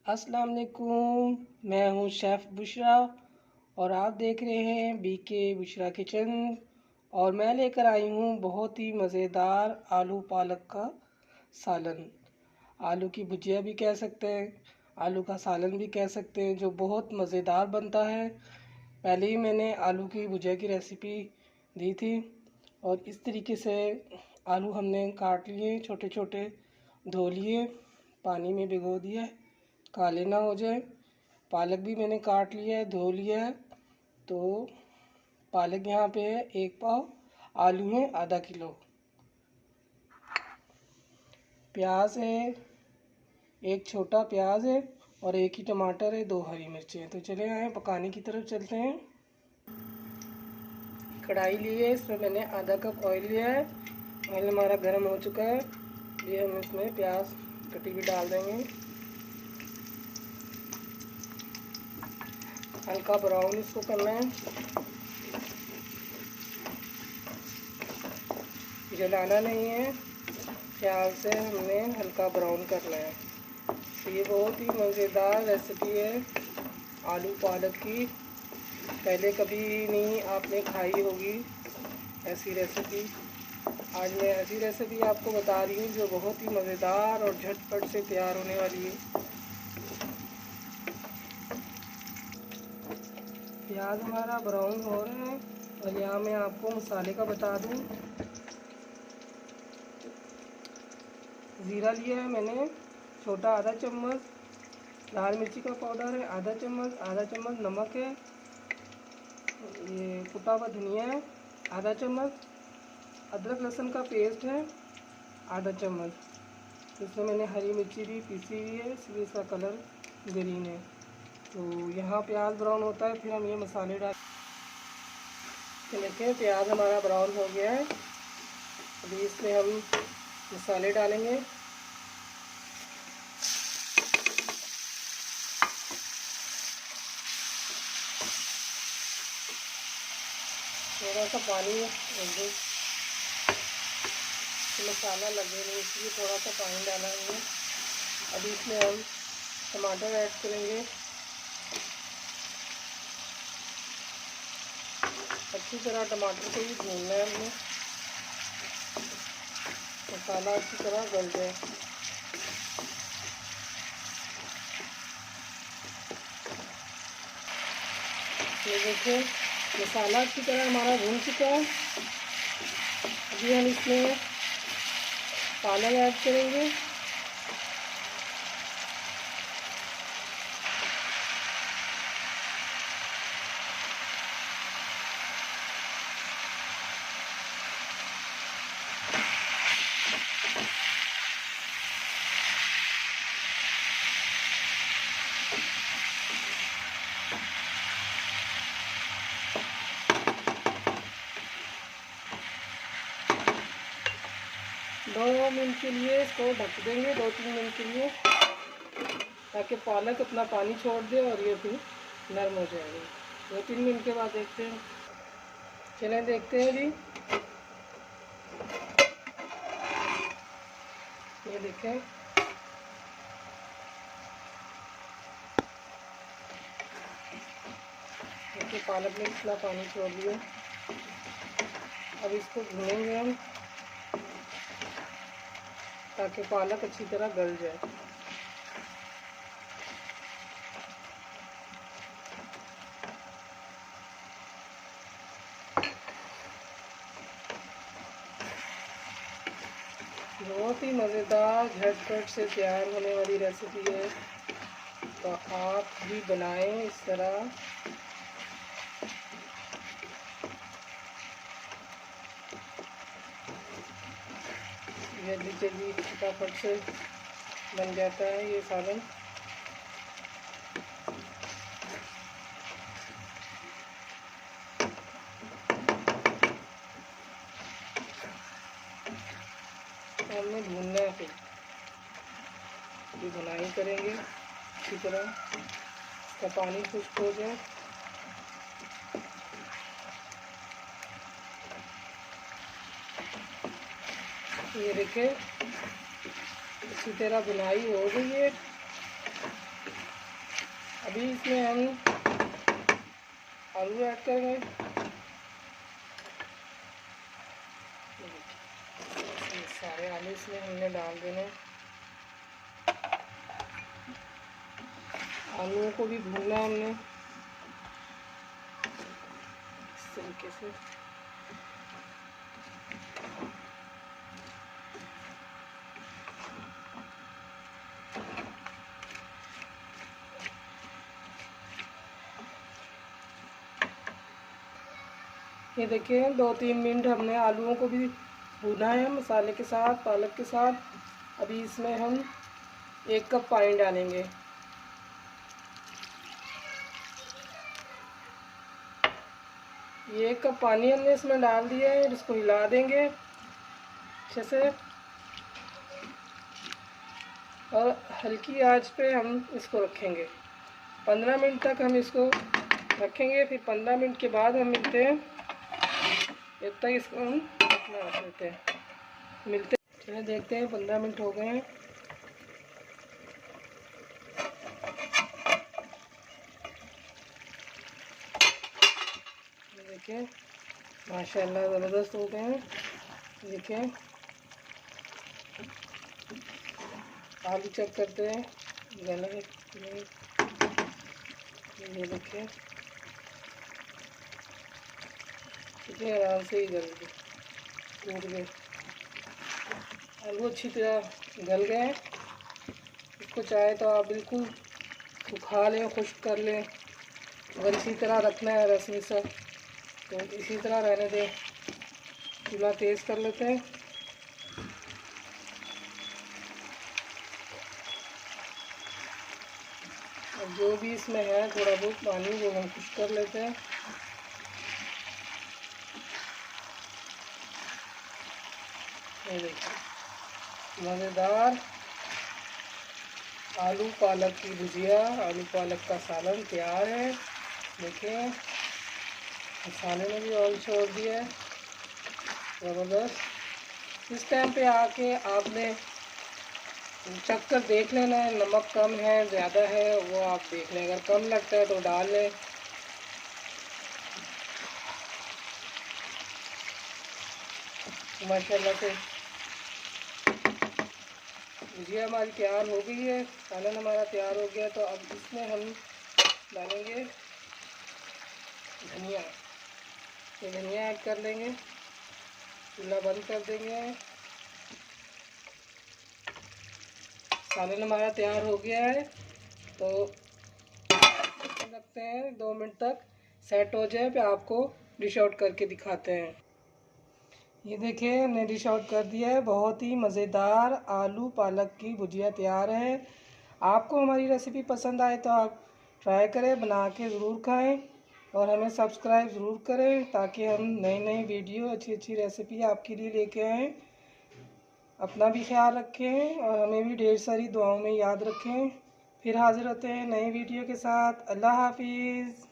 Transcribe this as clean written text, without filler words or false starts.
अस्सलाम वालेकुम। मैं हूँ शेफ़ बुशरा और आप देख रहे हैं बीके बुशरा किचन। और मैं लेकर आई हूँ बहुत ही मज़ेदार आलू पालक का सालन। आलू की भुजिया भी कह सकते हैं, आलू का सालन भी कह सकते हैं, जो बहुत मज़ेदार बनता है। पहले ही मैंने आलू की भुजिया की रेसिपी दी थी और इस तरीके से आलू हमने काट लिए, छोटे छोटे धो लिए, पानी में भिगो दिया, काले ना हो जाए। पालक भी मैंने काट लिया है, धो लिया है। तो पालक यहाँ पे है 1 पाव, आलू है आधा किलो, प्याज है 1 छोटा प्याज है और 1 ही टमाटर है, 2 हरी मिर्चें हैं। तो चले आए पकाने की तरफ चलते हैं। कढ़ाई ली है, इसमें मैंने आधा कप ऑयल लिया है। ऑयल हमारा गर्म हो चुका है। ये हम इसमें प्याज कटी हुई डाल देंगे, हल्का ब्राउन इसको करना है, जलाना नहीं है, प्याज से हमने हल्का ब्राउन करना है। तो ये बहुत ही मज़ेदार रेसिपी है आलू पालक की। पहले कभी नहीं आपने खाई होगी ऐसी रेसिपी। आज मैं ऐसी रेसिपी आपको बता रही हूँ जो बहुत ही मज़ेदार और झटपट से तैयार होने वाली है। प्याज हमारा ब्राउन हो रहा है और यहाँ मैं आपको मसाले का बता दूँ। ज़ीरा लिया है मैंने छोटा आधा चम्मच, लाल मिर्ची का पाउडर है आधा चम्मच नमक है, ये कुटा हुआ धनिया है आधा चम्मच, अदरक लहसुन का पेस्ट है आधा चम्मच। इसमें मैंने हरी मिर्ची भी पीसी हुई है, इसलिए इसका कलर ग्रीन है। तो यहाँ प्याज ब्राउन होता है, फिर हम ये मसाले डाल। देखिए प्याज हमारा ब्राउन हो गया है। अभी इसमें हम मसाले डालेंगे। थोड़ा सा पानी मसाला लगे नहीं, इसलिए थोड़ा सा पानी डाला है। अभी इसमें हम टमाटर ऐड करेंगे। अच्छी तरह टमाटर को भी भूनना है हमें, मसाला अच्छी तरह गल जाए। ये देखिए मसाला अच्छी तरह हमारा भून चुका है। अभी हम इसमें पालक ऐड करेंगे। दो मिनट के लिए इसको ढक देंगे, 2-3 मिनट के लिए, ताकि पालक अपना पानी छोड़ दे और ये भी नरम हो जाएगी। 2-3 मिनट के बाद देखते हैं। चलें देखते हैं। अभी ये देखें देखिए पालक ने इतना पानी छोड़ दिया। अब इसको भूनेंगे हम ताकि पालक अच्छी तरह गल जाए। बहुत ही मज़ेदार झटपट से तैयार होने वाली रेसिपी है, तो आप भी बनाएं इस तरह। जल्दी जल्दी फटाफट से बन जाता है ये सालन। हमने भूनना है, फिर भी भुनाई करेंगे इसी तरह, इसका पानी खुश्क हो जाए। ये देखिए इसी तरह बुनाई हो गई है। अभी इसमें हम आलू ऐड करेंगे। ये सारे आलू इसमें हमने डाल देने। आलूओं को भी भूनना है हमने इस तरीके से। ये देखिए 2-3 मिनट हमने आलूओं को भी भूना है मसाले के साथ, पालक के साथ। अभी इसमें हम 1 कप पानी डालेंगे। ये 1 कप पानी हमने इसमें डाल दिया है। इसको हिला देंगे अच्छे से और हल्की आंच पे हम इसको रखेंगे। 15 मिनट तक हम इसको रखेंगे। फिर 15 मिनट के बाद हम मिलते हैं। जब तक इसको हम अपना रख लेते हैं, मिलते हैं। चलिए देखते हैं 15 मिनट हो गए हैं। देखिए माशाल्लाह ज़बरदस्त हो गए हैं। देखिए आलू चेक करते हैं गला है नहीं। ये देखिए कितने आराम से ही गल गए, टूट गए। आलू अच्छी तरह गल गए हैं। इसको चाहे तो आप बिल्कुल सुखा लें, खुश्क कर लें। अगर इसी तरह रखना है रस्मी सा तो इसी तरह रहने दें। चूल्हा तेज़ कर लेते हैं। और जो भी इसमें है थोड़ा बहुत पानी वो हम खुश्क कर लेते हैं। ये देखिए मज़ेदार आलू पालक की भुजिया, आलू पालक का सालन तैयार है। देखिए मसाले ने भी ऑयल छोड़ दिया है ज़बरदस्त। इस टाइम पे आके आपने चख कर देख लेना है, नमक कम है ज़्यादा है वो आप देख लें। अगर कम लगता है तो डाल लें। माशाल्लाह से भुजिया हमारी तैयार हो गई है, सालन हमारा तैयार हो गया। तो अब इसमें हम डालेंगे धनिया। ये धनिया ऐड कर लेंगे। चूल्हा बंद कर देंगे। सालन हमारा तैयार हो गया है। तो रखते हैं 2 मिनट तक सेट हो जाए, फिर आपको डिश आउट करके दिखाते हैं। ये देखिए हमने डिश आउट कर दिया है। बहुत ही मज़ेदार आलू पालक की भुजिया तैयार है। आपको हमारी रेसिपी पसंद आए तो आप ट्राई करें, बना के ज़रूर खाएं और हमें सब्सक्राइब ज़रूर करें ताकि हम नई नई वीडियो अच्छी अच्छी रेसिपी आपके लिए लेके आएँ। अपना भी ख्याल रखें और हमें भी ढेर सारी दुआओं में याद रखें। फिर हाज़िर होते हैं नई वीडियो के साथ। अल्लाह हाफिज़।